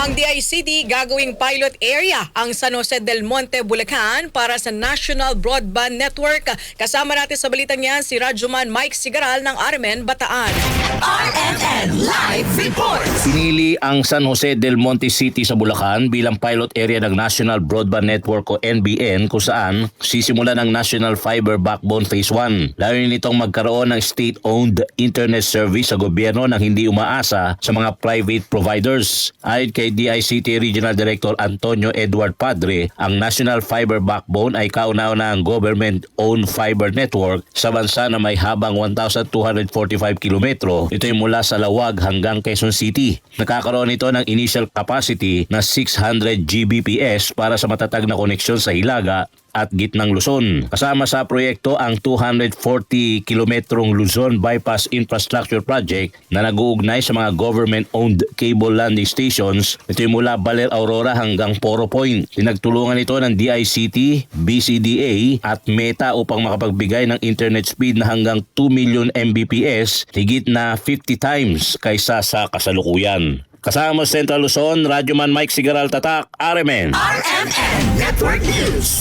Ang DICT gagawing pilot area ang San Jose del Monte, Bulacan para sa National Broadband Network. Kasama natin sa balitang yan si Radyoman Mike Sigaral ng RMN Bataan. RMN Live Report! Pinili ang San Jose del Monte City sa Bulacan bilang pilot area ng National Broadband Network o NBN kung saan sisimulan ang National Fiber Backbone Phase 1. Layunin nitong magkaroon ng state-owned internet service sa gobyerno nang hindi umaasa sa mga private providers. Ayon kay DICT Regional Director Antonio Edward Padre, ang National Fiber Backbone ay kauna-unahang government-owned fiber network sa bansa na may habang 1,245 kilometro. Ito ay mula sa Lawag hanggang Quezon City. Nakakaroon ito ng initial capacity na 600 Gbps para sa matatag na koneksyon sa Hilaga at gitnang Luzon. Kasama sa proyekto ang 240 kilometrong Luzon Bypass Infrastructure Project na nag-uugnay sa mga government-owned cable landing stations. Ito ay mula Baler Aurora hanggang Poro Point. Pinagtulungan ito ng DICT, BCDA at Meta upang makapagbigay ng internet speed na hanggang 2 million Mbps, higit na 50 times kaysa sa kasalukuyan. Kasama sa Central Luzon, Radyoman Mike Sigaral Tatak, RMN. RMN Network News!